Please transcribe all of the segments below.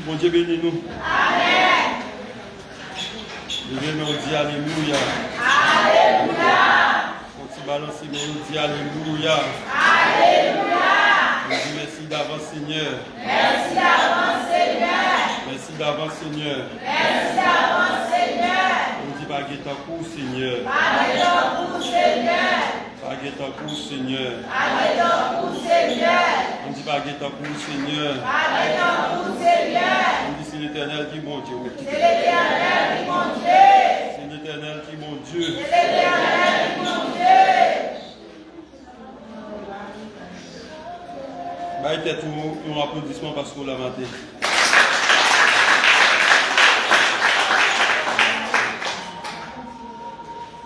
Bon Dieu bénis nous. Amen. Je vais nous dire Alléluia. Alléluia. On s'y balance, mais nous dit Alléluia. Alléluia. Je dis merci d'avance, Seigneur. Merci d'avance, Seigneur. Merci d'avance, Seigneur. Merci d'avance, Seigneur. On dit baguette en cours, Seigneur. Baguette en cours, Seigneur. Baguette en cours, Seigneur. Baguette en cours, Seigneur. On dit baguette en cours, Seigneur. Baguette en cours, Seigneur. On dit c'est l'Éternel qui mon Dieu. C'est l'Éternel qui mon Dieu. C'est l'Éternel qui mon Dieu. C'est l'Éternel qui mon Dieu. Bah, il était un applaudissement parce qu'on l'a maté.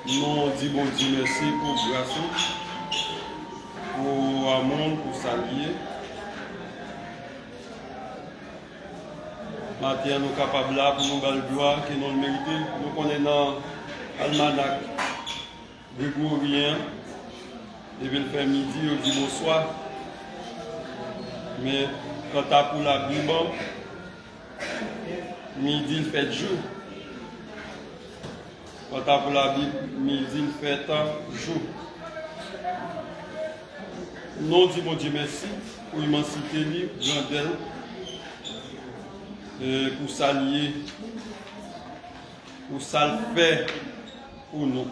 Nous dit bon Dieu merci pour grâce, pour amour, pour saluer. Maintenant, nous sommes capables là pour nous faire gloire que nous le méritons. Nous connaissons dans l'almanach grégorien. Depuis le fait midi, on dit bonsoir. Mais quand tu as pour la Bible, midi, il fait jour. Quand tu as pour la Bible, midi, il fait jour. Nous disons, mon Dieu, merci pour l'immensité, grandeur, pour s'allier, pour ça le faire pour nous.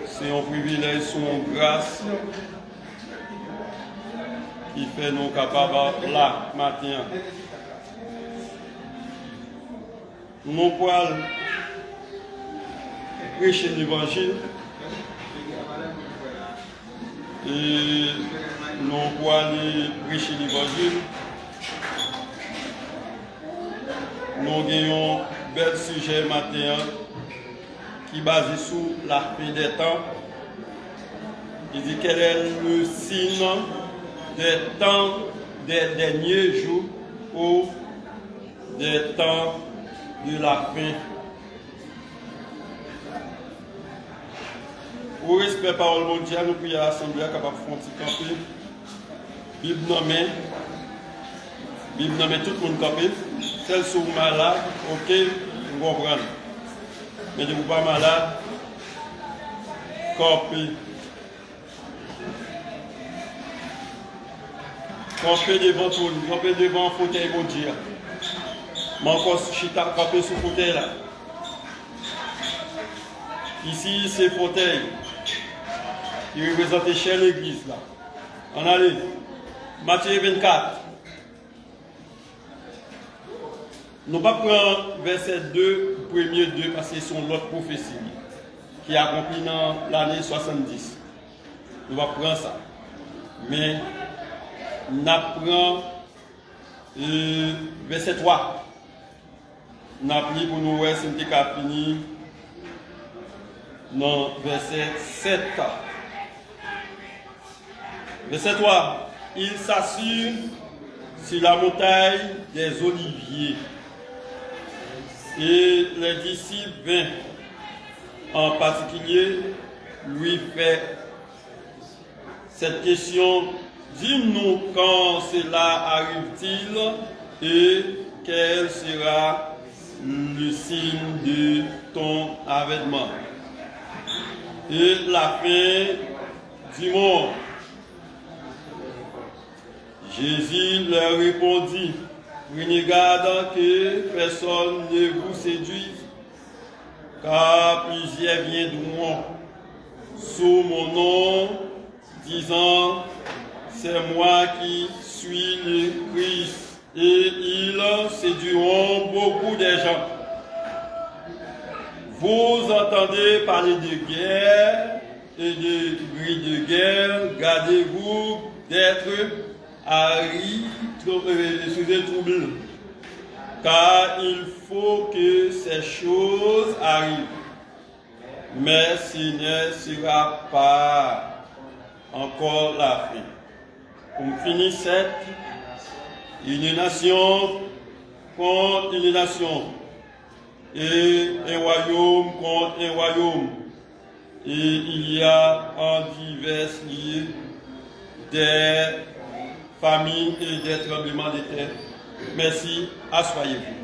C'est un privilège, c'est une grâce qui fait nous capables là, matin. Nous pouvons prêcher l'évangile et nous pouvons aller prêcher l'évangile. Nous gagnons un bel sujet matin qui est basé sur la fin des temps. Il dit quel est le signe des temps des derniers jours ou des temps de la fin. Pour respect parole mondiale, nous prions à l'Assemblée capable de faire un petit campé. Bible nommée tout le monde campé. Celles qui sont malades, ok, vous comprenez. Mais si vous n'êtes pas malade, campé. Campé devant tout, campé devant un fauteuil mondial. Mais encore chita campé sur le fauteuil là. Ici, c'est le fauteuil qui représente chez l'église là. On allait. Matthieu 24. Nous ne pouvons pas prendre verset 2, premier 2, parce que c'est l'autre prophétie qui est accomplie dans l'année 70. Nous allons prendre ça. Mais nous prenons verset 3. Nous avons pris pour nous voir si nous avons fini dans verset 7. Verset 3. Il s'assure sur la montagne des Oliviers. Et les disciples vinrent en particulier lui fait cette question. Dis-nous quand cela arrive-t-il et quel sera le signe de ton avènement et la fin du monde. Jésus leur répondit, prenez garde que personne ne vous séduise, car plusieurs viendront sous mon nom, disant, c'est moi qui suis le Christ, et ils séduiront beaucoup de gens. Vous entendez parler de guerre et de cris de guerre, gardez-vous d'être troublés, car il faut que ces choses arrivent. Mais ce ne sera pas encore la fin. On finit cette, une nation contre une nation, et un royaume contre un royaume. Et il y a en divers lieux des famine et des tremblements de terre. Merci, asseyez-vous.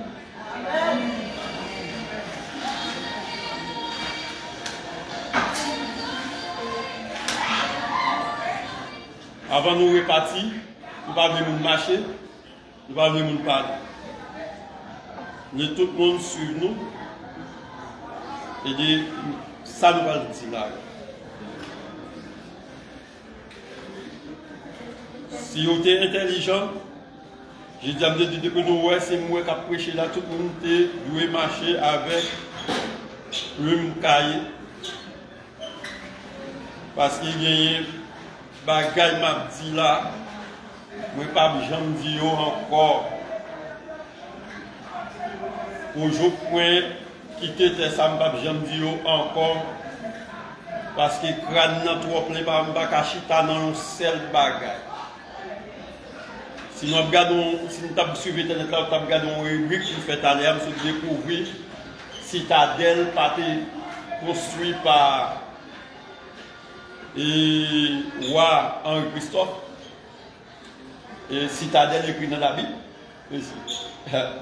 Avant de nous repartir, nous ne pas venir marcher, nous ne pas venir parler. Tout le monde suit nous et dit ça nous va le dire là. Si vous êtes intelligent, j'ai dit que nous, ouais, c'est moi qui ai prêché là, tout le monde doit marcher avec le cahier. Parce qu'il y a des bagages qui m'a dit là, je ne peux pas jamais dire encore. Aujourd'hui, quitter ça, je ne peux pas jamais dire encore. Parce que le crâne n'est trop plein, par exemple, dans un seul bagage. Si nous regardons, si nous avons suivi Internet, nous avons regardé une rubrique qui fait à l'air, nous avons découvert Citadelle pas construit par roi Henri Christophe. Et Citadelle écrit dans la Bible.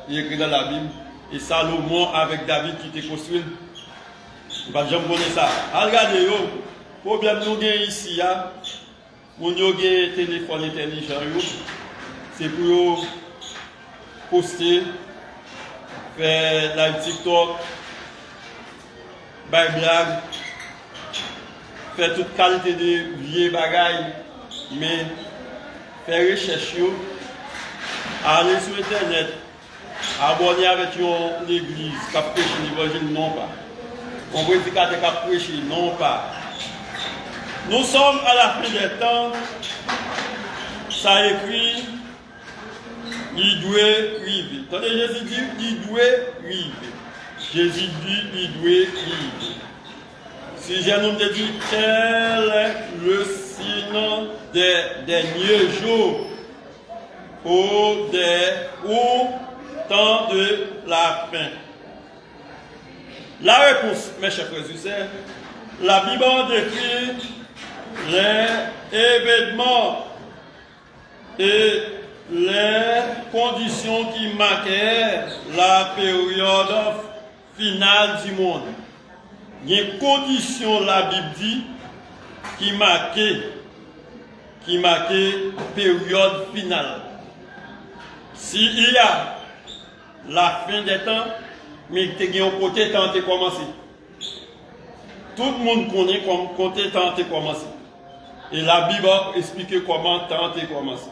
Il écrit dans la Bible. Et Salomon avec David qui était construit. Je ne vais jamais connaître ça. Regardez, le problème que nous avons ici, nous avons un téléphone intelligent. C'est pour poster, faire live TikTok, faire blague, faire toute qualité de vieilles bagailles, mais faire recherche, aller sur Internet, abonner avec l'église qui a prêché l'évangile, non pas. On prédicateur qui a prêché, non pas. Nous sommes à la fin des temps, ça écrit. Il doit arriver. Attendez, Jésus dit, il doit arriver. Jésus dit, il doit arriver. Si je nous dis, quel est le signe des derniers jours au temps de la fin? La réponse, mes chers frères et sœurs, la Bible décrit les événements et les conditions qui marquaient la période finale du monde. Il y a une condition, la Bible dit, qui marquait la période finale. S'il y a la fin des temps, mais il y a un côté temps de commencer. Tout le monde connaît comme côté temps de commencer. Et la Bible explique comment temps de commencer.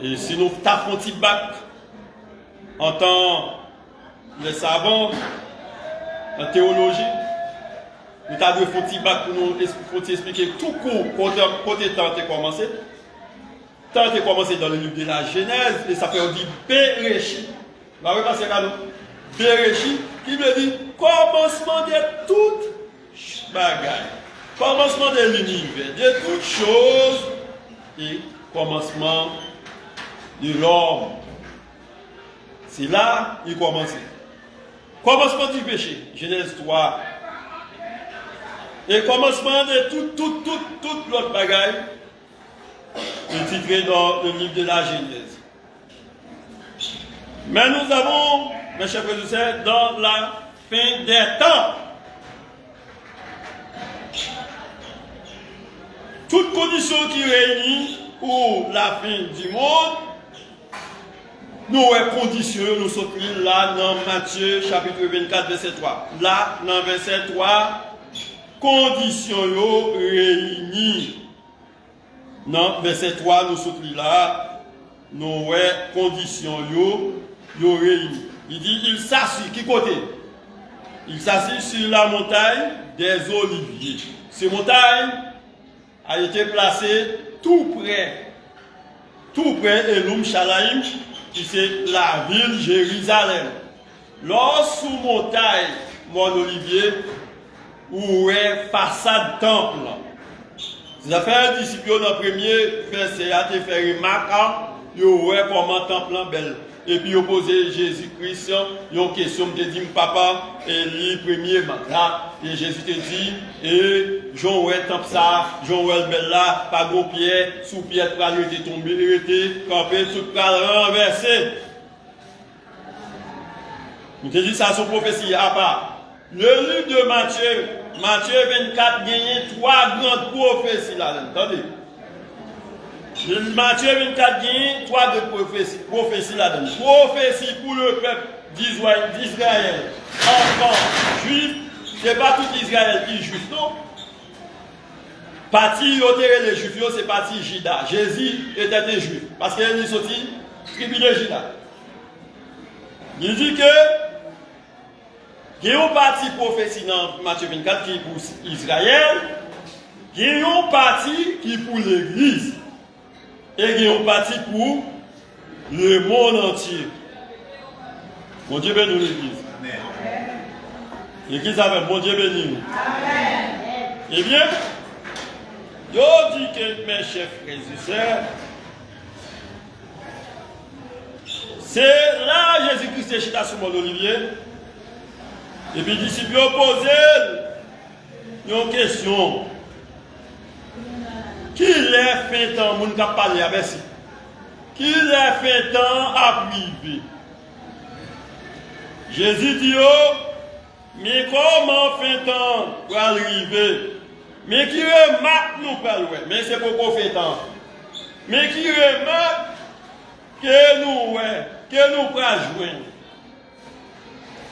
Et si nous tapons un petit bac en tant que les savants, en théologie, nous avons fait un petit bac pour nous expliquer tout court côté temps de commencer. Temps de commencer dans le livre de la Genèse, et ça fait on dit Bereshit. Vous voyez pas ce cadeau? Bereshit, qui veut dire commencement de toute bagaille. Commencement de l'univers, de toutes choses et commencement de l'homme. C'est là qu'il commence. Commencement du péché, Genèse 3. Et commencement de toute l'autre bagaille, titré dans le livre de la Genèse. Mais nous avons, mes chers frères et sœurs, dans la fin des temps, toute condition qui réunit pour la fin du monde, nous avons condition, nous sommes là dans Matthieu chapitre 24, verset 3. Là, dans verset 3, conditions réunies. Dans verset 3, nous sommes là, nous avons conditions réunies. Il dit, il s'assit, qui côté? Il s'assit sur la montagne des Oliviers. Cette montagne a été placée tout près Elum Shalaim, qui c'est la ville Jérusalem. Lorsque montagne Mont Olivier, où est façade temple. Les affaires disciples dans le premier verset a été fait remarquer, vous voyez comment temple belle. et puis ils posé Jésus-Christ une question, te dit papa, et lui premier là, et Jésus te dit, et Jean ouais tant ça, Jean ouais belle là, pas gros pierre, sous pierre pour aller tomber, il était campé, tout pas renversé. Nous te dit ça son prophétie à part. Le livre de Matthieu, Matthieu 24 gagne 3 grandes prophéties là, attendez. Matthieu 24 gagne 3 grandes prophéties là-dedans. Prophétie pour le peuple d'Israël. Enfant, juif, ce n'est pas tout Israël qui est juif, non? Parti les juifs, c'est parti Juda. Jésus était juif. Parce qu'il est sorti tribu de Juda. Il dit que il y a une partie prophétie dans Matthieu 24 qui est pour Israël, il y a une partie qui est pour l'Église, et il y a une partie pour le monde entier. Mon Dieu bénit l'Église. L'Église avec mon Dieu béni. Eh bien, je dis que mes chers frères et sœurs, c'est là Jésus-Christ est chita sur mon olivier. Et puis les disciples ont posé une question. Qui l'a fait tant, mon cap parler avec si? Qui l'a fait tant à priver? Jésus dit, oh, mais comment fait tant pour arriver? Mais qui remarque nous pas loin, mais c'est pourquoi fait tant. Mais qui remarque que nous prenons joindre.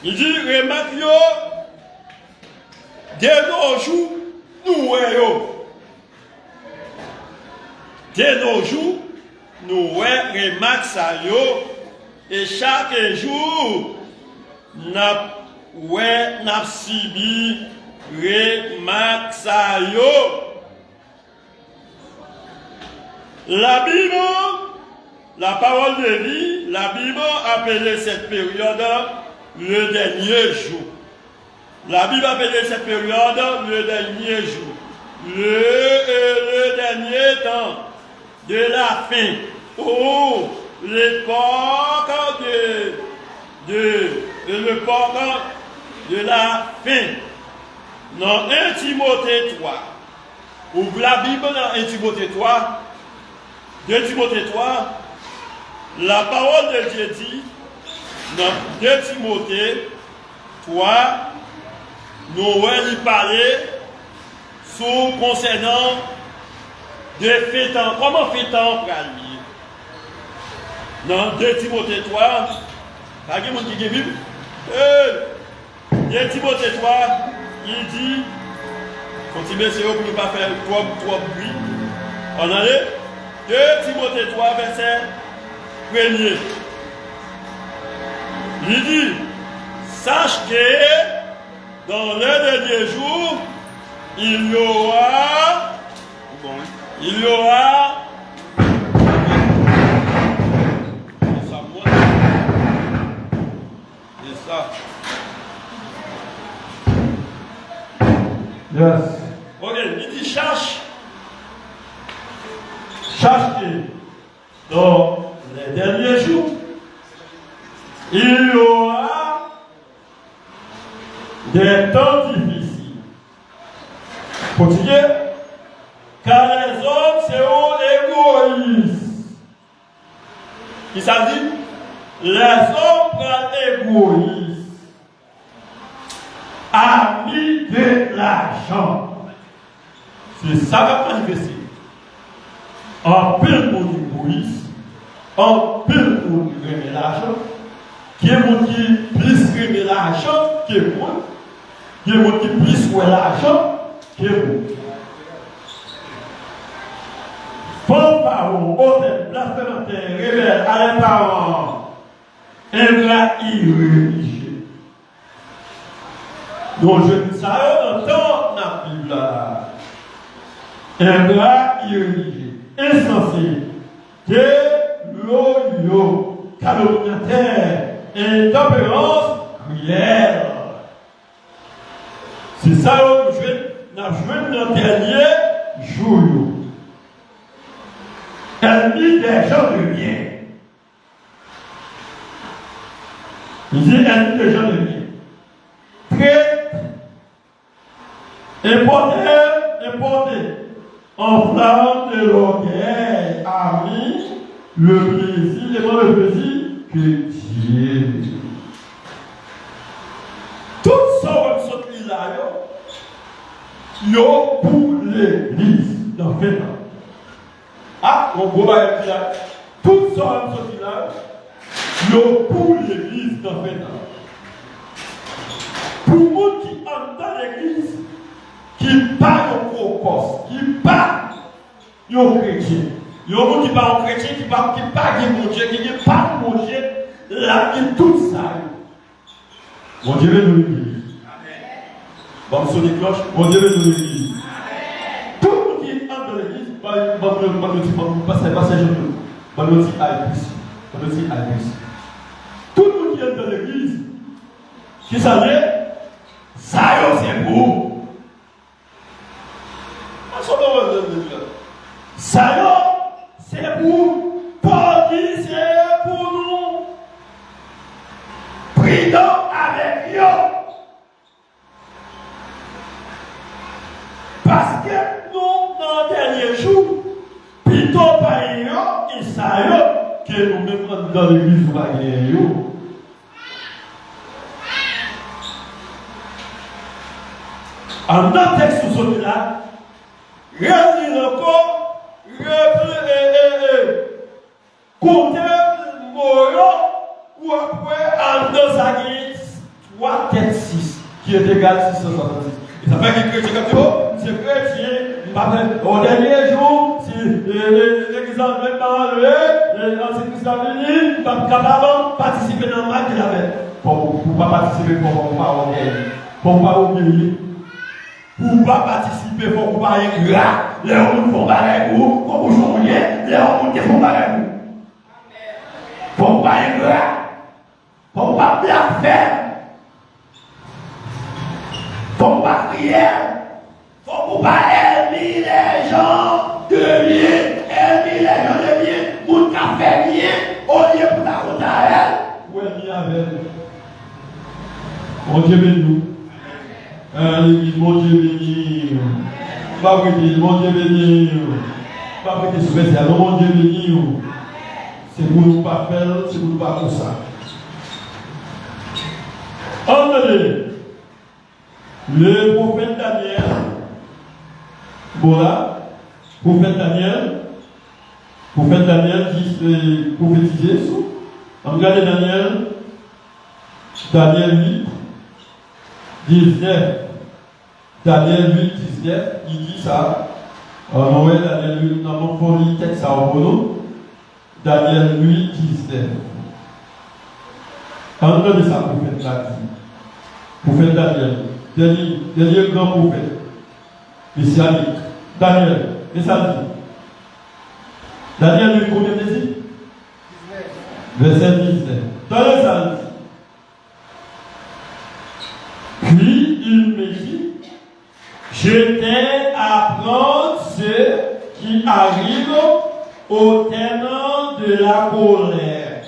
Il dit, remarque yo, de nos jours, nous voyons. De nos jours, nous voyons remarque ça yo, et chaque jour, nous subi remarque ça yo. La Bible, la parole de vie, la Bible appelait cette période le dernier jour. La Bible appelait cette période le dernier jour. Le dernier temps de la fin. Oh, l'époque de la fin. Dans 1 Timothée 3. Ouvre la Bible dans 1 Timothée 3. 2 Timothée 3. La parole de Dieu dit dans 2 Timothée 3, nous allons parler concernant de fêtant. Comment fêtant pour aller? Dans 2 Timothée 3, pas de monde qui est Bible. 2 Timothée 3, il dit, continuez c'est pour ne pas faire trop bruit. On allait 2 Timothée 3, verset 1er. Il dit, sache que dans les derniers jours, il y aura, Yes. ok, il dit, cherche que dans les derniers jours, il y aura des temps difficiles. Continuez. Car les hommes seront égoïstes. Qui ça dit? Les hommes seront égoïstes. Amis de l'argent. C'est ça qui va manifester. En pile pour l'égoïsme, en pile pour aimer l'argent, qui est mon qui plus aimer l'argent, qui est moi, qui est mon qui plus aimer l'argent, qui est moi. Faux parents, hôtel, blasphémateur, rebelle, à les parents, ingrat, irréligieux. Donc je dis ça dans la Bible. Ingrat, irréligieux, insensé, déloyaux, calomniateur, intempérance, cruelle. C'est ça que je vais joué dans le dernier jour. Ennemis des gens de bien. Il dit les gens de bien. Prêt, importer, en flamme de l'orgueil, ami, le plaisir, le plaisir que Dieu. Tout ça, on se là, yo pour l'église dans 20 ans. Ah, on voit là. Tout ça, on se là, yo pour l'église dans 20 ans. Pour monde qui entre dans l'église, qui parle au gros qui parle au chrétien. Il y a des gens qui parlent au chrétien, qui parlent de mon Dieu, qui ne parlent pas de mon Dieu, là, qui tout ça. Mon Dieu est dans l'église. Bon, sur les cloches, mon Dieu est dans l'église. Tout le monde qui entre dans l'église, tout le monde qui entre dans l'église, qui savait, ça c'est pour. Ça c'est pour qui c'est pour nous. Prions avec eux. Parce que nous, dans le dernier jour, plutôt par eux, et ça que nous-mêmes dans l'église, nous allons gagner. En notre texte sous là, relire encore, compter ou après, en deux années, 3 têtes 6, qui est égal 666. Et ça fait que les chrétiens comme c'est chrétien, au dernier jour, si l'église en même temps, l'antéchrist a venu, il va capable de participer dans le match de la bête. Pour ne pas participer, pour ne pas obéir. Pour ne pas obéir. Pour ne pas participer, pour ne pas être gras. Les hommes font pareil pour vous changer, les hommes qui font pareil pour. Pour ne pas être gras. Pour ne pas bien faire. Pour ne pas prier. Pour ne pas aimer les gens de bien. Aimer les gens de bien. Pour ne pas faire bien. Au lieu pour la route à elle. Pour aimer avec. Mon Dieu béni. L'église, mon Dieu béni. Pas prêter, mon Dieu béni. Pas prêter sous le mon Dieu béni. C'est pour nous pas faire, c'est pour nous pas pour ça. Entendez, le prophète Daniel, voilà, prophète Daniel dit prophétiser sur. Regardez Daniel 8, 19. Daniel 8, 19, il dit ça. On va Daniel 8, dans mon folie, texte ça au boulot. Daniel 8, 19. Entendez ça, prophète là. Prophète Daniel. Dernier grand prophète. Messianique. Daniel. Mais ça dit. Daniel 8, combien de dit? Verset 19. Daniel ça dit. Puis il me dit, je t'ai à apprendre ce qui arrive au terme de la colère.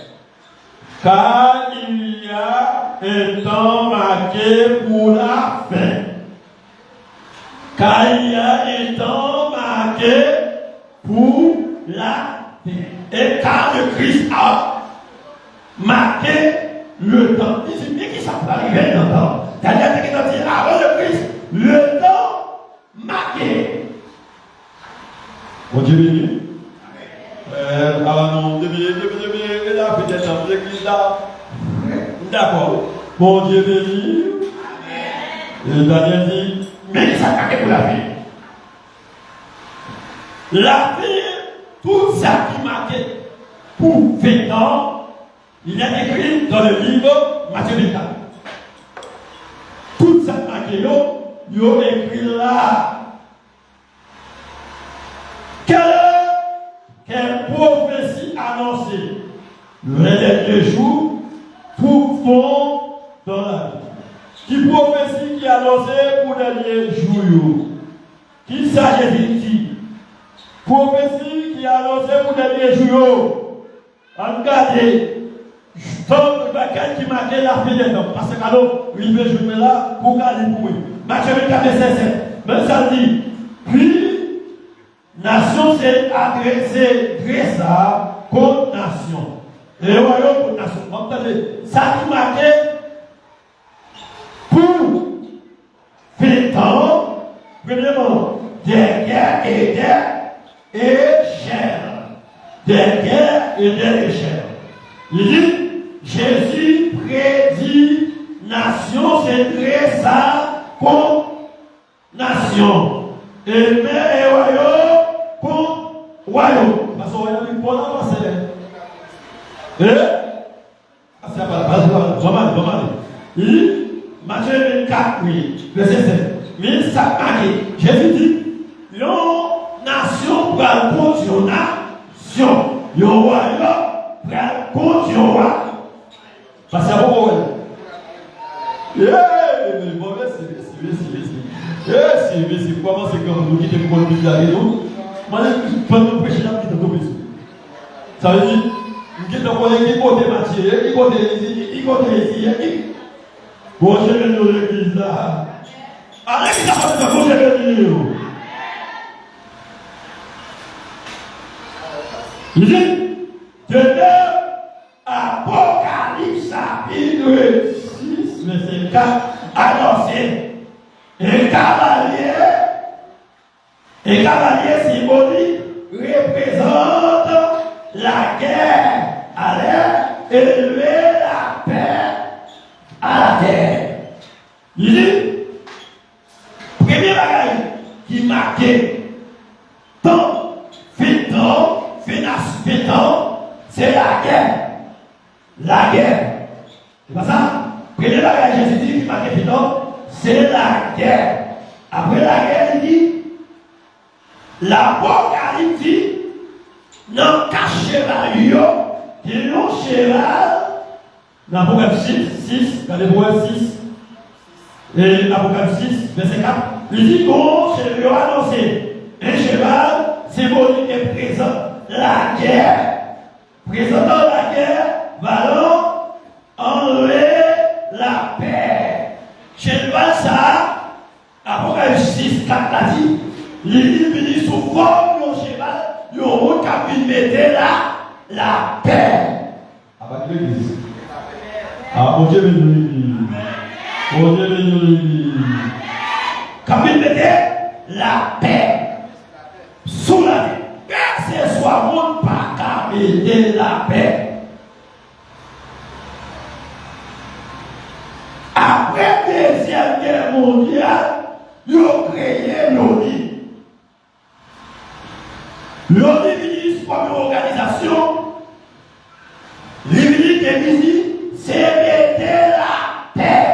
Car il y a un temps marqué pour la fin. Car il y a un temps marqué pour la fin. Et car le Christ a marqué le temps. Il dit, mais qui ça peut arriver dans le temps? C'est-à-dire qu'il a dit, avant le Christ, le temps marqué. Mon Dieu béni. Alors non, il a fait des temps, l'église là. D'accord. Mon Dieu béni. Et Daniel dit, mais ça marqué pour la vie. La vie, tout ça qui marquait pour 20 ans, il est écrit dans le livre Matthieu 24. Tout ça marqué, il est écrit là. Quelle prophétie annoncée les derniers jours pour fond dans la vie. Qui prophétie qui annoncée pour les derniers jours. Qui s'agit qui? Prophétie qui annoncée pour les derniers jours. Regardez. tant de bagages qui marquaient la fin des temps. Parce que alors, il veut jouer là pour garder pour lui. Matthieu 24, verset 7. Même ça dit, puis, nation s'est adressée, dressa contre nation. Et royaume contre nation. Entendez, ça qui marquait pour faire temps, premièrement, des guerres et des échelles. Des guerres et des échelles. Il dit, Jésus prédit, nation se dressa contre nation. Et mais et royaume contre royaume. Parce que royaume est pour l'avancer. C'est pas mal. Il dit, Matthieu 24, verset 7. Mais ça marque, Jésus dit, une nation va contre une nation. Un royaume va contre un roi. Parce que c'est bon. Si comment c'est comme nous qui te prenons de la raison, moi je peux prêcher la petite autobus. Ça veut dire, nous qui te connaissons qui côté Mathieu, qui côté ici, bon, je vais nous l'église là. Allez, ça va être bon, je vais nous. Il dit, de Apocalypse chapitre 6, verset 4, annoncé. Un cavalier symbolique représente la guerre à l'air et élever la paix à la terre. Il dit, premier bagage qui marquait temps, fait temps, c'est la guerre. La guerre. C'est pas ça? Premier bagage Jésus dit qui marquait fait temps, c'est la guerre. Après la guerre, il dit, l'Apocalypse dit, non, qu'un cheval, il y a un cheval, l'Apocalypse 6, l'Apocalypse 6, et l'Apocalypse 6, verset 4, il dit, bon, je lui ai annoncé, un cheval symbolique et présente la guerre, présentant la guerre, valant enlever la paix. Cheval ça, Apocalypse 6, 4 l'a dit, il est venu sous forme de cheval, il y a qui mettait la paix. Avec l'église. Ah, bon Dieu béni l'église. Bon Dieu béni l'église. Quand il mettait la paix sous la terre, que ce soit monde pas qu'à mettre la paix. Après la Deuxième Guerre mondiale, ils ont créé l'ONU. L'ONU, c'est comme une organisation. L'unité des musiques, c'est mettre la paix.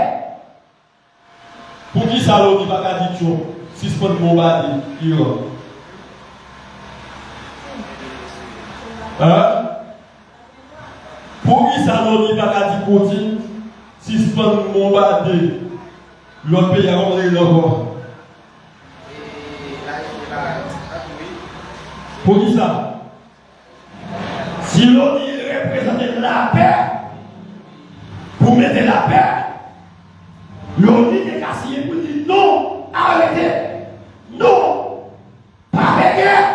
Pour qui ça l'ONU va pas dire tout? Si c'est pas de bombarder, pour qui ça l'ONU va pas dire continue? Si c'est pas de bombarder, l'autre pays a rentré l'envoi. Pour qui ça? Si l'ONU représente la paix, pour mettre la paix, l'ONU est cassé pour dire non, arrêtez, non, pas de guerre.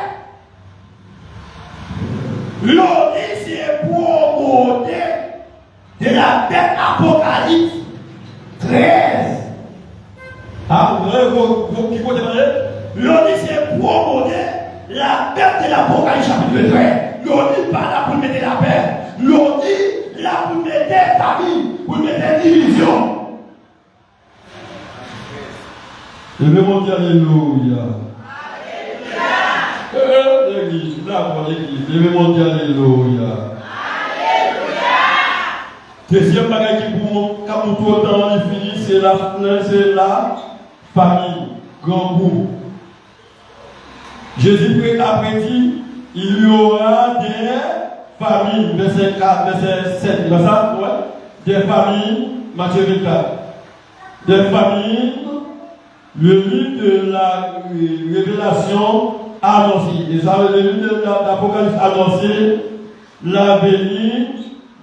L'ONU c'est pour de la bête Apocalypse 13. Ah, vous qui comptez parler? L'ONU c'est pour la bête de l'Apocalypse chapitre 13. L'ONU pas là pour mettre la paix. L'ONU là pour mettre famille, pour mettre division. Levez-moi dire Alléluia. Alléluia. L'église, là pour l'église. Levez-moi dire Alléluia. Deuxième bagage qui pour quand tout le temps il finit, c'est la famille, grand groupe. Jésus a prédit, il y aura des familles, verset 4, verset 7, c'est ça? Ouais. Des familles, Matthieu 24. Des familles, le livre de la révélation annoncé. Et ça, le livre de l'Apocalypse annoncé, la venue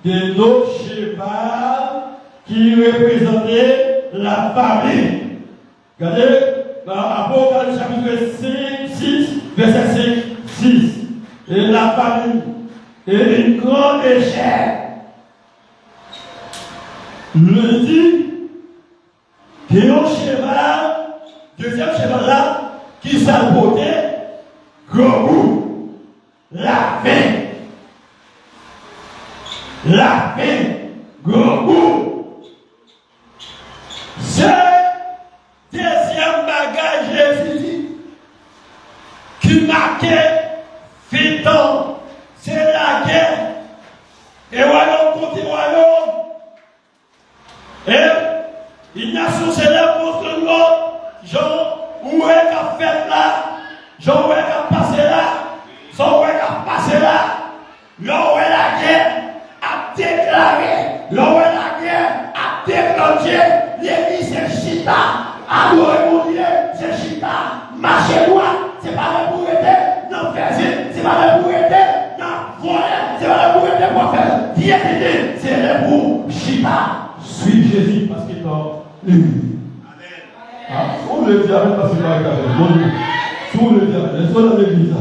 de nos chevals qui représentaient la famille. Regardez, dans Apocalypse chapitre 6, verset 5, 6. Et la famille est une grande échelle. Le dit qu'il y a un cheval, deuxième cheval là, qui s'abotait, gros goût, la faim. La faim, gros goût. C'est deuxième bagage Jésus dit, qui marquait 20 ans, c'est la guerre. Et royaume contre royaume. Et il y a son célèbre contre l'autre, genre, où est qu'à fait là, genre, où est qu'à passer là, genre, où est qu'à passer là, là où est la guerre a déclaré, là où est la guerre a déclenché, l'église c'est chita, adorer mon Dieu, c'est chita, marcher droit, c'est pas là pour aider, non faire c'est pas là pour aider, non voler, c'est pas là pour aider pour faire, piétiner, c'est là pour chita. Suis Jésus parce qu'il est dans l'église. Amen. On le dit avec parce qu'il va regarder. Tout le dit avec. Les autres dans l'église.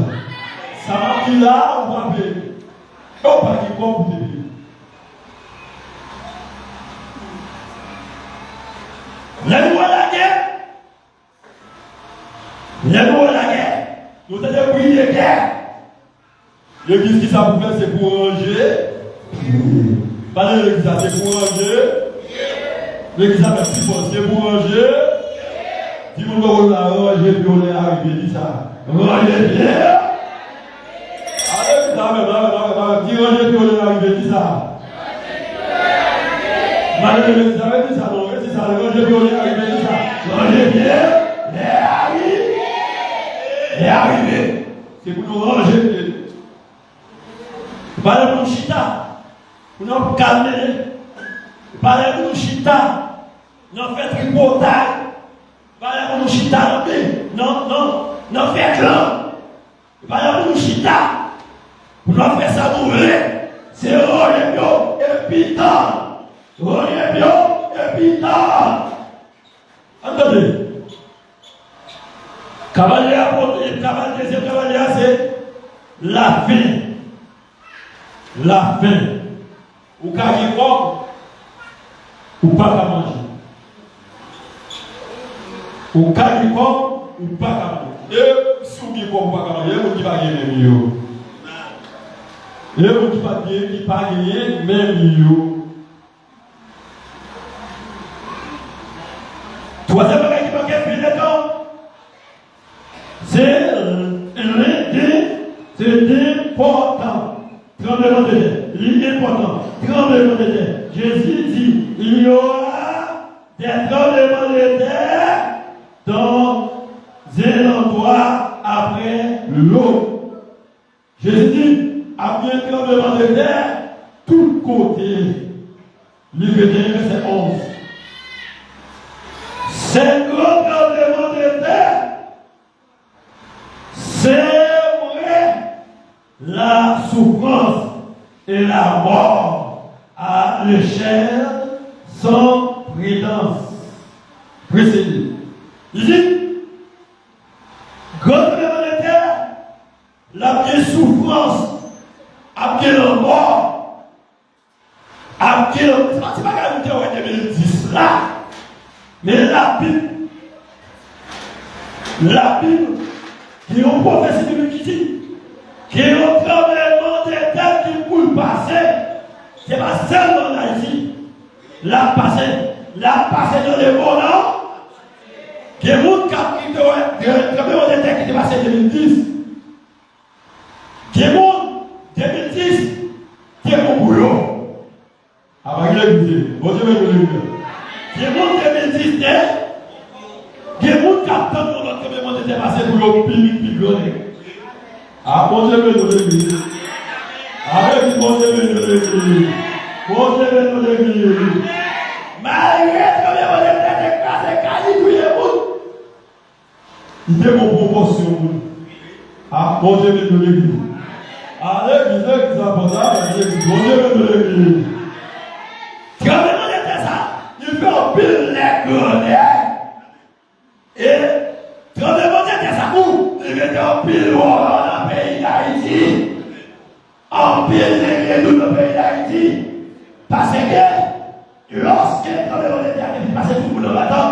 Ça va dire là, on va appeler. On va dire quoi pour te dire. Les lois de la guerre. Les lois de la guerre. Nous avons pris des guerres. L'église qui ça pour faire, c'est pour ranger. Pas de l'église, c'est pour ranger. L'église a fait c'est pour ranger. Si vous voulez ranger, puis on est arrivé, dit ça. Ranger bien. Allez, ça va, dis ranger, puis on est arrivé, dit ça. Madame Elisabeth dit ça, non, c'est ça, ranger, puis on est arrivé, dit ça. Ranger bien, est arrivé. C'est pour nous ranger bien. Parlez pour nous chita, pour nous calmer. Parlez pour nous chita. Non, faites tripotage. Parlez pour nous chita. Non, faites là. Parlez pour nous chita. Pour nous faire ça mourir. C'est Royebio et Pitan. Royebio et Pitan. Entendez. Deuxième cavalier, c'est la faim. La faim. Ou carré comme. Ou pas qu'à manger. Ou carré comme, ou pas qu'à manger. Et si vous dites comme pas qu'à manger, vous dites pas gagner mieux. Et vous dites pas gagner même mieux. Troisième bagage qui manque plus de temps, c'est important. Tremblement de terre. L'important. Tremblement de terre. Jésus dit, il y aura des tremblements de terre dans un endroit après l'autre. Jésus dit, après un tremblement de terre, tout côté. Livre 1, verset 11. C'est grand tremblement de terre. C'est vrai. La souffrance et la mort à l'échelle sans précédée. Il dit, grand tremblement de terre, la bien souffrance, après la mort, après la mort, c'est pas qu'à nous en 2010 là, mais la Bible, qui ont prophétie de qui dit, qui ont tremblement de terre qui pour passer, c'est pas seulement en Haïti, la passé dans les volants, qui est monde qui a pris le tremblement de terre qui est passé en 2010, qui est monde 2010, qui est mon boulot. Avant que je le bon Dieu me le qui est monde 2010, qui est monde qui a pris le tremblement de terre passé pour le pilier. Ah, bon Dieu me le avec bon Dieu me le bon Dieu me le malgré le tremblement de terre écrasé, calibouillé, il est mon proportion. Ah, bon Dieu me le ah, l'église, l'église, bon Dieu me le Et tremblement de terre, ça court. Il mettait en pile dans le pays d'Haïti. En pile dans le pays d'Haïti. Parce que lorsque le tremblement de terre est passé tout le monde là-dedans,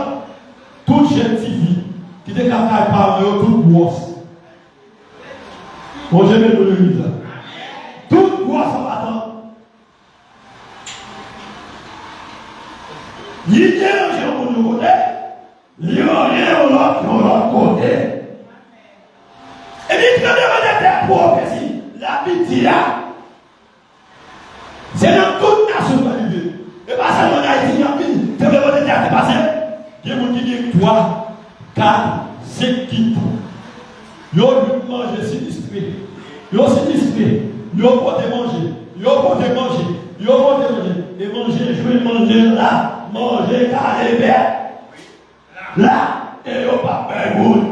toute jeune fille qui était capable de parler, toute grosse. Bon, je vais vous le dire. Toute grosse en battant. Il y a un de côté, il y a un de l'autre côté. Et puis, quand on a des prophéties, la pitié là, c'est dans toute nationalité. Et pas seulement en Haïti, c'est vraiment des terres qui passent. Il y a des gens qui disent 3, 4, 5 kits. Ils ont mangé sinistré. Ils ont sinistré. Ils ont pas manger. Ils ont pas manger. Ils ont pas manger. Et manger, je vais manger là. Manger carré vert. Là. Et ils n'ont pas fait good.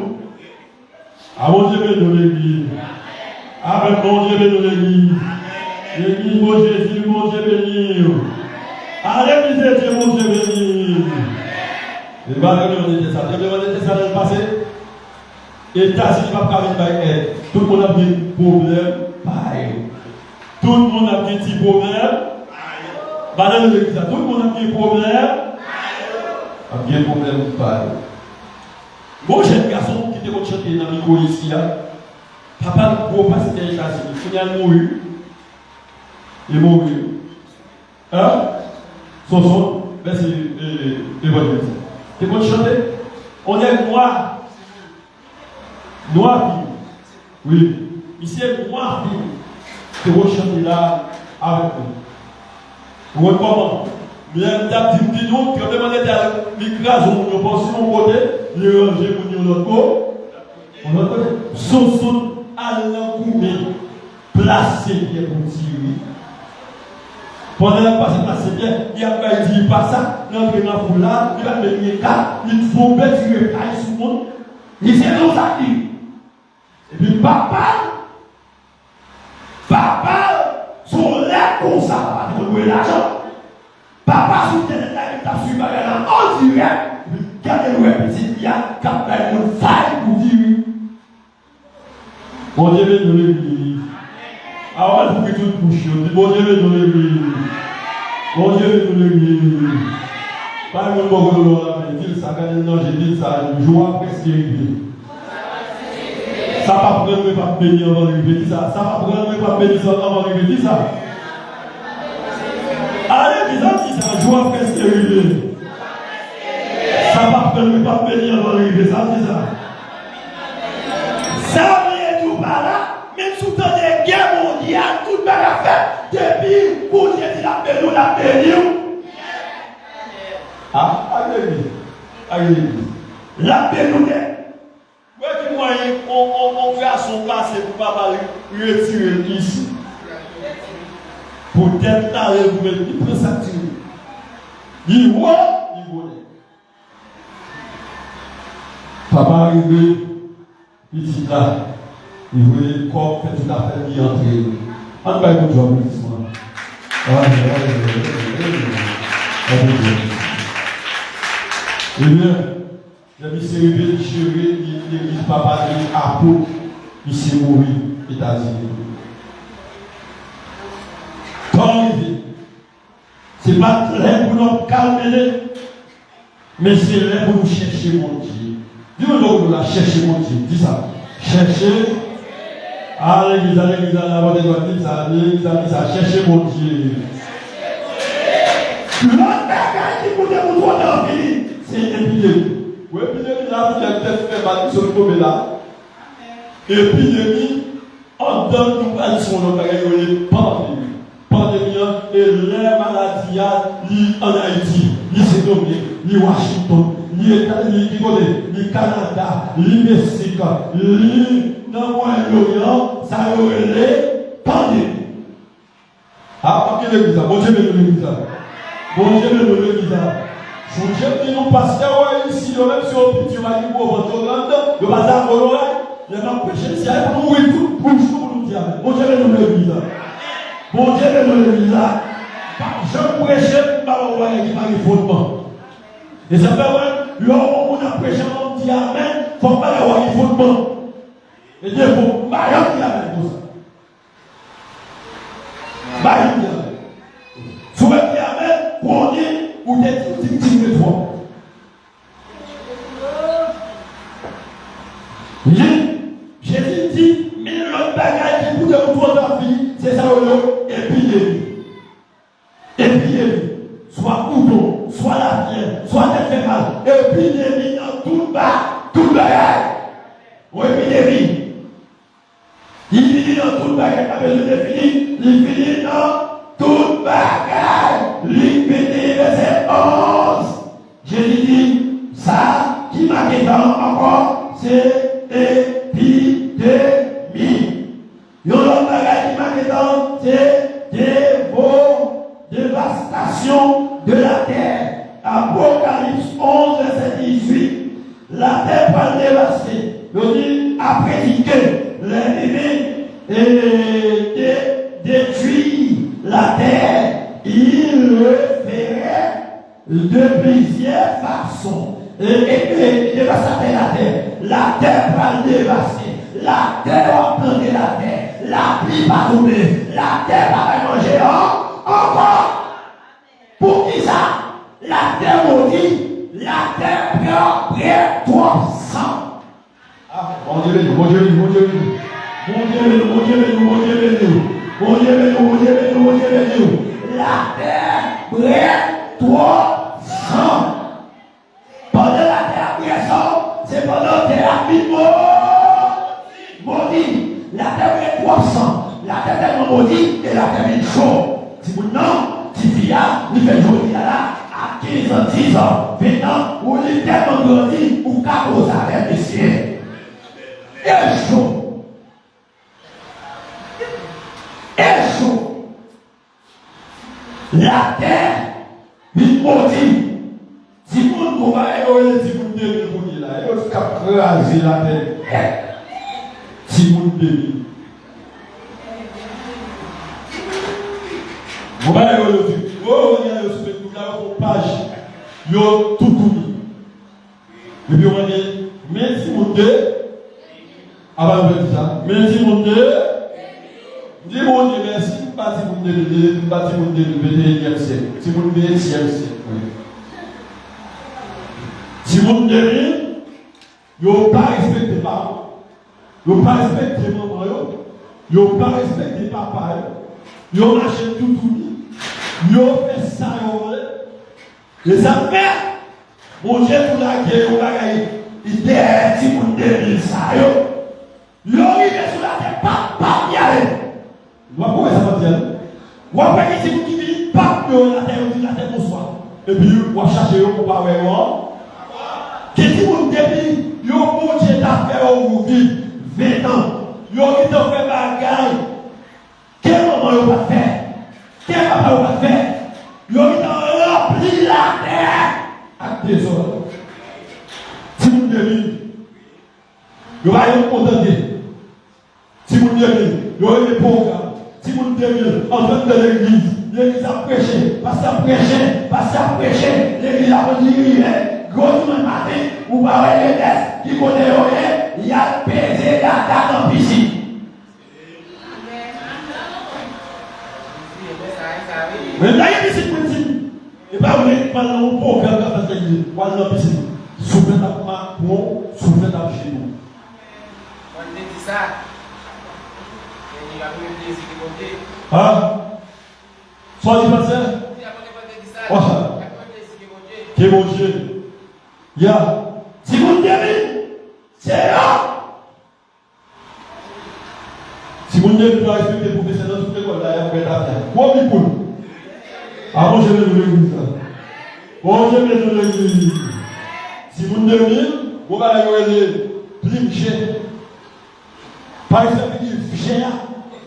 À mon Dieu, de l'église. Avec mon Dieu, de l'église. L'église, mon Jésus, mon Dieu béni. À l'église de Dieu, mon Dieu béni. Et malgré le ça, ça l'année passée. Et États-Unis va pas venir. Tout le monde a des problèmes. Pareil. Tout le monde a des petits problèmes. Madame l'église, tout le monde a des problèmes. A bien problème. Pareil. Mon jeune garçon qui était chanté dans le micro ici, papa, gros pasteur États-Unis, il a mouru. Il est mort. Hein? Son, merci, l'évangile. Tu peux chanter? On est noir. Noir, oui. Ici, noir, tu peux chanter là avec nous. Vous voyez comment? Mais il y a une petite vidéo qui a demandé à l'écrasement, on pense sur mon côté, les ranger pour nous l'autre côté. Son à l'encouré, placé bien pour tirer. Pendant la passe bien, il a pas dit pas ça, l'entrée dans la foulard, il a mis les cas, il faut mettre le caille sur le monde. Il s'est dans sa vie. Et puis papa, son lait comme ça, va trouver l'argent. Papa, sous le terrain, il a su bagarre en direct. Regardez-le, petit, il y a qu'à faire une faille pour dire. Bon Dieu, nous l'église. Alors, il faut que tout bouche. Bon Dieu, nous l'église. Bon Dieu, nous l'église. Pas le bon gros, dit ça, quand non, j'ai dit ça, je vois presque arrivé. Ça va prendre pas bénir avant d'arriver, dis ça. Ça va prendre pas bénir avant d'arriver, dis ça. Allez, dis ça, je vois presque arrivé. Ça va prendre pas bénir avant d'arriver, ça, dis ça. Ça vient tout par là, même sous temps des guerres mondiales, tout le monde a fait, depuis, pour dire qu'il a béni, on a béni. Ah, allez, la béni. On fait son place pour papa retirer ici. Peut-être là, il prend sa tire. Il voit, il voit. Papa arrivé, il dit là, il voulait le corps, fait tout à fait, il entre. On va écouter un applaudissement. Eh bien, j'ai mis ses bébés, l'église papa de Apo, il s'est mouru aux États-Unis. Quand c'est pas l'air pour nous calmer, mais c'est l'air pour nous chercher mon Dieu. Dis-nous donc, nous chercher mon Dieu. Dis ça. Chercher. Ah, l'église, la voix des doigts, dis ça. L'église, ça. Chercher mon Dieu. L'autre bagage qui vous dit, vous dans le pays, c'est l'épidémie. Oui, l'épidémie là, il a peut-être fait battre sur le problème là. Épidémie, en donne nous pas son nom, il y a pandémie. Pandémie, et les maladies en Haïti, les Sédomé, les Washington, les Canada, les Mexique, les dans le Moyen-Orient, ça a eu les pandémies. Ah, ok, l'église, bon Dieu, l'église. Bon Dieu, l'église. Son Dieu, nous pasteur ici, même si on peut dire pour votre grande, le bazar coloré, il y a un péché, c'est pour nous et tout, pour nous dire. Bon Dieu, l'église. Bon Dieu, l'église. Je prêchais pour ma voix qui m'a fondement. Et ça fait ouais, on a prêché, on dit amen, il ne faut pas avoir un fondement. Et Dieu, il faut pas y avoir tout ça. Pas y avoir. Soit qui amen, on dit, ou des petits de toi. Jésus dit, mais l'autre bagage qui peut vous faire ta vie, c'est ça, épidémie. Épidémie. Soit couteau, soit la fièvre, soit des fait mal. Épidémie dans tout bas, tout bagage. Ou épidémie. Il finit dans tout bagage, pas besoin de finir. Il finit dans tout bagage. L'épidémie, verset 11. Jésus dit, ça qui m'a dit encore, c'est épidémie. Yon l'autre bagage qui m'a dit, c'est dévastation de la terre. Apocalypse 11, verset 18. La terre va dévaster. On dit, après que l'ennemi détruit la terre, il le ferait de plusieurs façons. Et dévaster la terre. La terre va dévaster. La terre va planter la terre. La pluie va tomber. La terre va manger encore. Pour qui ça? La terre maudit. La terre près 300. Ah, mon Dieu, mon Dieu, mon Dieu, mon Dieu, mon Dieu, mon Dieu, mon Dieu, mon Dieu, mon Dieu, la terre près 300. Pendant la terre près 100, c'est pendant la terre maudit. La terre est 300. La terre est tellement maudite et la terre est chaude. Si vous non, si il y a, il fait jour, il y a là, à 15 ans, 10 ans, 20 ans, où il est tellement grandi, ou 14 ans, avec les cieux. Et chaud. Et chaud. La terre, il maudit. Si vous ne va pas si vous ne devez là, il faut craser la terre. Si vous ne devez. Vous voyez le film. Oh, il y a le spectacle, il y a une page. Il y a tout. Et puis on dit, mais si vous devez, avant de dire ça, mais si vous devez, dis mon Dieu, merci, pas si vous devez, pas si vous devez le 21e siècle, si vous devez le 10e siècle. Si vous devez, vous n'avez pas respecté papa, vous n'avez pas respecté maman, vous n'avez pas respecté papa, vous avez lâché tout. Vous avez fait ça, et ça fait, mon Dieu, pour la guerre, vous l'avez il dit, si vous devez ça, vous avez sur la terre, pas y aller. Vous voyez ça va dire? Vous voyez si vous dites, pas la terre, vous dites la terre pour soi. Et puis, vous cherchez pour pas voir. Qu'est-ce que vous dites? Vous avez Dieu d'affaires où vous vivez 20 ans. Vous avez fait bagaille. Quel moment vous va faire? Quel papa vous va faire? Vous avez rempli la terre avec des autres. Si vous devez, vous allez vous contenter. Si vous devez, vous avez des programmes. Si vous devez, en train de l'église a prêché, parce à prêcher, l'église a dit, gros matin, vous parlez les tests qui connaissent rien, il y a pesé la date en piscine. Mais là, il y a des piscines. Et pas vous pendant un programme dans l'église, pendant la piscine. Soufflez à moi, soufflez à chez nous. On dit ça. Il va vous dire ce que vous. Ah? Soit dit pas ça? Que mon Dieu. Ya. Si vous devez, c'est là. Si vous devez pas respecter les professionnels, tout le monde là, vous êtes à faire. Quoi, Bipoul? Avant, je vais vous l'église. Bon, je vais vous l'église. Si vous devez, vous allez aller plicher. Par exemple, il gère,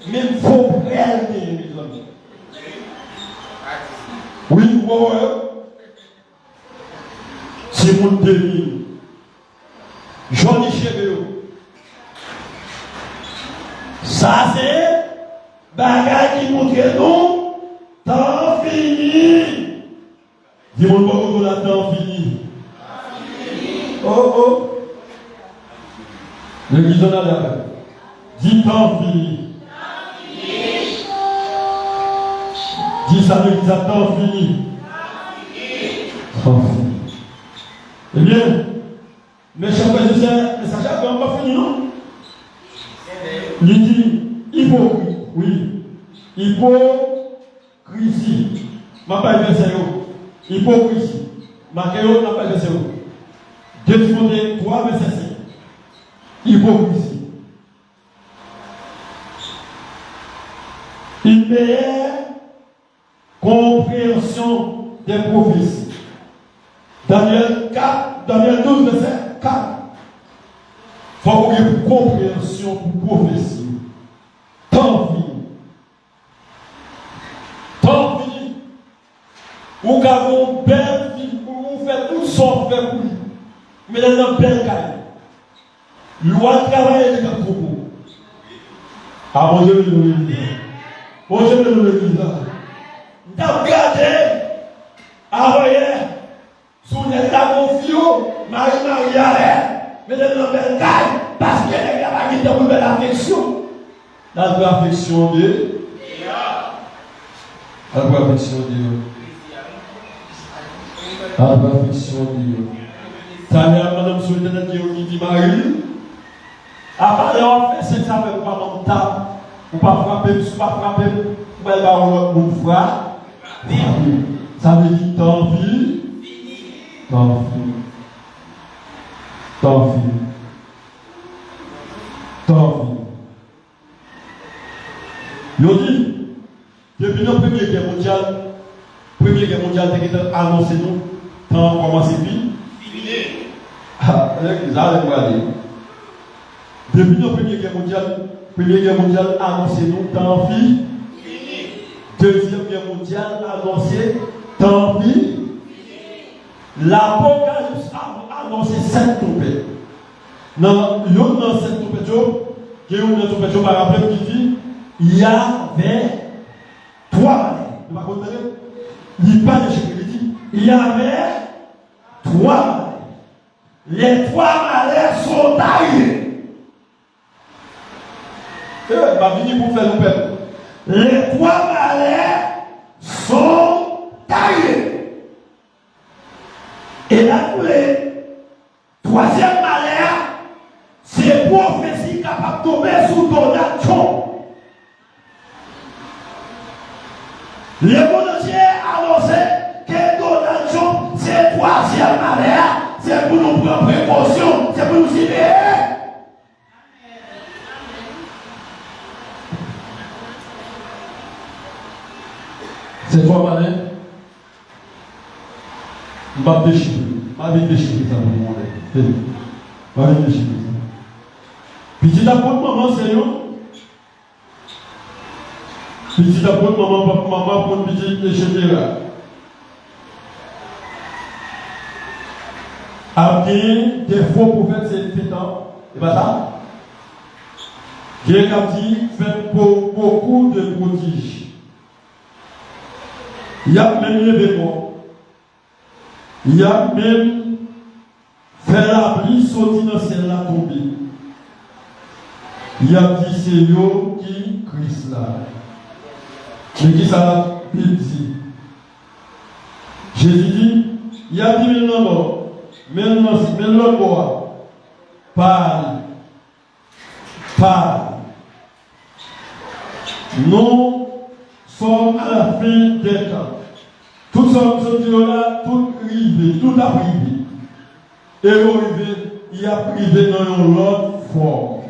même faux réalité, mes amis. Oui, ouais. Si vous devez, Johnny Cheveux. Ça, c'est bagage qui montre nous, temps fini. Dis-moi pas que nous temps fini. Oh. L'église en a l'air. Dis temps fini. Dis ça l'église à temps fini. Temps fini. Eh bien, mes chers frères et sœurs, le message n'a pas fini, non? Il dit hypocrite, oui. Hypocrisie. Ma pas verset. Hypocrisie. Marquez n'a pas verset. 2 Timothée 3, verset 5. Hypocrisie. Une meilleure compréhension des prophéties. Daniel 12, verset 4. Il faut qu'il y ait une compréhension pour prophétie. Tant fini. Tant fini. Ou qu'avons belle vie, ou fait tout son fait pour lui. Mais dans une belle caille. Loi de travail est comme propos. Ah, mon Dieu, nous le dit. Mon Dieu, nous le dit. Nous avons regardé. Ah, voyez. Sous les tabons, Marie-Marie, mais dans une belle caille. Parce qu'il y a pas de belle affection. La belle affection de Dieu. La belle affection de Dieu. La belle affection de Dieu. Ça y est, madame Souleymane qui dit Marie. Après, on fait c'est ça, mais pas dans le temps. On ne pas frapper, on ne pas frapper, on ne pas frapper. Ça veut dire tant vie. Tant vie. Tant vie. Tant vie. Yo dit, depuis la Première Guerre mondiale, t'es annoncé nous, tant comment c'est fini. Ah, ça va aller. Depuis la Première Guerre mondiale annoncé nous, tant fini. Deuxième Guerre mondiale annoncé, tant fini. L'Apocalypse a annoncé 7 trompettes. Dans 7 trompettes, il y a une trompette par rappel qui dit il y avait 3 malais. Vous ne comprenez pas? Il pas de chez dit il y avait 3 malais. Les 3 malais sont taillés. Va venir pour faire le peuple. Les 3 malais sont taillés. Et là, le 3e malheur, c'est prophétie capable de tomber sous Donald Trump. Le monde entier a annoncé que Donald Trump, c'est le 3e malheur, c'est pour nous prendre précaution, c'est pour nous libérer. C'est 3 malheurs. Je ne vais pas déchirer. Je ne vais pas déchirer ça pour le monde. Je ne vais pas déchirer ça. Petit apôtre, maman, Seigneur. Petit apôtre, maman, papa, maman, pour petit, etc. Après, des faux prophètes, c'est fait temps. C'est pas ça? J'ai dit, fait beaucoup de prodiges. Il y a même l'événement. Il y a même fait la pluie sortir dans le ciel la tomber. Il y a dit c'est eux qui Christ là. Mais qui ça Bible dit? Jésus dit, il y a dit maintenant parle. Nous sommes à la fin des temps. Tout ça, là, tout rivé, tout a privé. Et rivé, il a privé dans une autre forme.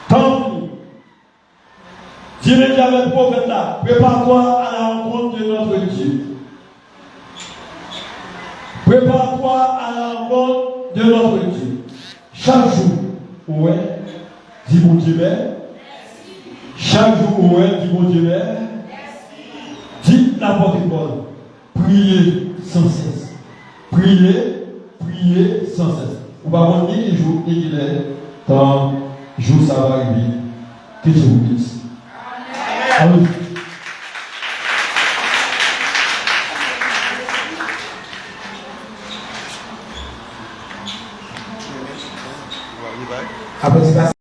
Tant pis. Dieu dit avec le prophète là, prépare-toi à la rencontre de notre Dieu. Prépare-toi à la rencontre de notre Dieu. Chaque jour, ouais, dis mon Dieu, chaque jour, ouais, dis mon Dieu, dites l'apôtre Paul, priez sans cesse. Priez sans cesse. On va voir les jours et il est tant jour ça va arriver. Que je vous dise. Amen. Applaudissements.